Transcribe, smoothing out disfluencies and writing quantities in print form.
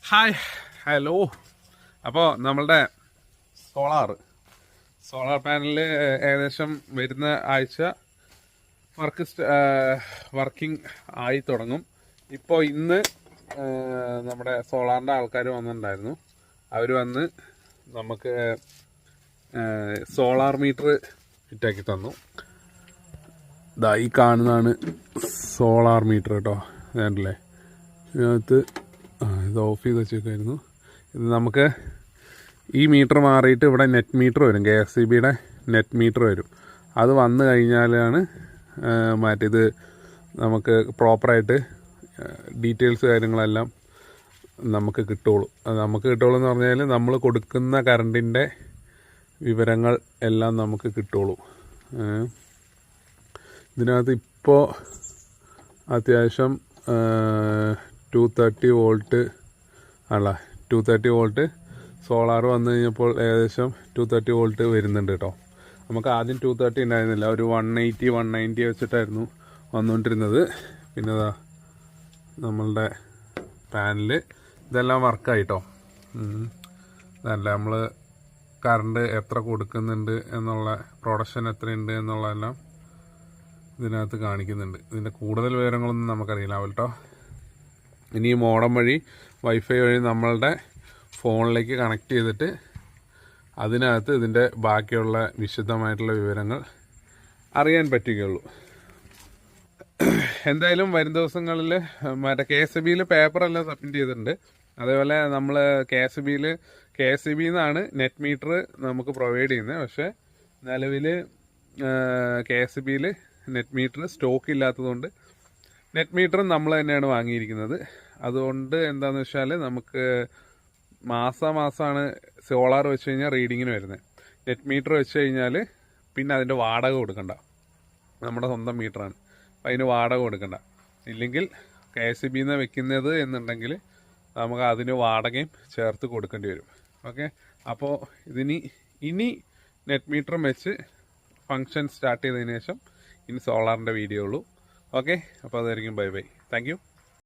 Hi hello. അപ്പോൾ നമ്മളുടെ solar panel ഏകദേശം വരുന്ന ആഴ്ച വർക്കിംഗ് ആയി തുടങ്ങും. ഇപ്പോൾ ഇന്ന് നമ്മുടെ സോളാറിൻ്റെ ആൾക്കാർ വന്നിട്ടുണ്ടായിരുന്നു. അവർ വന്ന് നമുക്ക് സോളാർ മീറ്റർ ഫിറ്റാക്കി തന്നു. ഇതാ ഈ കാണുന്നതാണ് സോളാർ മീറ്റർ കേട്ടോ. വേണ്ടല്ലേ, ഇതിനകത്ത് ഇത് ഓഫ് ചെയ്ത് വെച്ചേക്കായിരുന്നു. ഇത് നമുക്ക് ഈ മീറ്റർ മാറിയിട്ട് ഇവിടെ നെറ്റ് മീറ്റർ വരും, KSEBയുടെ നെറ്റ് മീറ്റർ വരും. അത് വന്നു കഴിഞ്ഞാലാണ് ഇത് നമുക്ക് പ്രോപ്പറായിട്ട് ഡീറ്റെയിൽസ് കാര്യങ്ങളെല്ലാം നമുക്ക് കിട്ടുള്ളൂ. നമുക്ക് കിട്ടുള്ളൂ എന്ന് പറഞ്ഞാൽ നമ്മൾ കൊടുക്കുന്ന കറണ്ടിൻ്റെ വിവരങ്ങൾ എല്ലാം നമുക്ക് കിട്ടുള്ളൂ. ഇതിനകത്ത് ഇപ്പോൾ അത്യാവശ്യം 230 വോൾട്ട് അല്ല 230 വോൾട്ട് സോളാർ വന്നു കഴിഞ്ഞപ്പോൾ ഏകദേശം 230 വോൾട്ട് വരുന്നുണ്ട് കേട്ടോ. നമുക്ക് ആദ്യം 230 ഉണ്ടായിരുന്നില്ല, ഒരു 180 വെച്ചിട്ടായിരുന്നു വന്നുകൊണ്ടിരുന്നത്. പിന്നെ നമ്മളുടെ പാനൽ ഇതെല്ലാം വർക്കായിട്ടോ. അതല്ല നമ്മൾ കറണ്ട് എത്ര കൊടുക്കുന്നുണ്ട് എന്നുള്ള, പ്രൊഡക്ഷൻ എത്രയുണ്ട് എന്നുള്ളതെല്ലാം ഇതിനകത്ത് കാണിക്കുന്നുണ്ട്. ഇതിൻ്റെ കൂടുതൽ വിവരങ്ങളൊന്നും നമുക്കറിയില്ല കേട്ടോ. ഇനി മോഡം വഴി വൈഫൈ വഴി നമ്മളുടെ ഫോണിലേക്ക് കണക്ട് ചെയ്തിട്ട് അതിനകത്ത് ഇതിൻ്റെ ബാക്കിയുള്ള വിശദമായിട്ടുള്ള വിവരങ്ങൾ അറിയാൻ പറ്റുകയുള്ളൂ. എന്തായാലും വരും ദിവസങ്ങളിൽ KSEBയിൽ പേപ്പറെല്ലാം സബ്മിറ്റ് ചെയ്തിട്ടുണ്ട്. അതേപോലെ നമ്മൾ KSEB നിന്നാണ് നെറ്റ് മീറ്റർ നമുക്ക് പ്രൊവൈഡ് ചെയ്യുന്നത്. പക്ഷേ നിലവിൽ KSEBയിൽ നെറ്റ് മീറ്റർ സ്റ്റോക്ക് ഇല്ലാത്തതുകൊണ്ട് നെറ്റ് മീറ്റർ നമ്മൾ തന്നെയാണ് വാങ്ങിയിരിക്കുന്നത്. അതുകൊണ്ട് എന്താണെന്ന് വെച്ചാൽ നമുക്ക് മാസമാണ് സോളാർ വെച്ച് കഴിഞ്ഞാൽ റീഡിങ്ങിന് വരുന്നത്. നെറ്റ് മീറ്റർ വെച്ച് കഴിഞ്ഞാൽ പിന്നെ അതിൻ്റെ വാടക കൊടുക്കണ്ട, നമ്മുടെ സ്വന്തം മീറ്ററാണ്, അപ്പം അതിന് വാടക കൊടുക്കണ്ട. ഇല്ലെങ്കിൽ KSEBയിൽ നിന്ന് വെക്കുന്നത് എന്നുണ്ടെങ്കിൽ നമുക്ക് അതിന് വാടകയും ചേർത്ത് കൊടുക്കേണ്ടി വരും. ഓക്കെ, അപ്പോൾ ഇനി നെറ്റ് മീറ്ററും വെച്ച് ഫങ്ഷൻ സ്റ്റാർട്ട് ചെയ്തതിന് ശേഷം ഇനി സോളാറിൻ്റെ വീഡിയോ ഉള്ളൂ. ഓക്കെ, അപ്പോൾ അതായിരിക്കും. ബൈ. Thank you.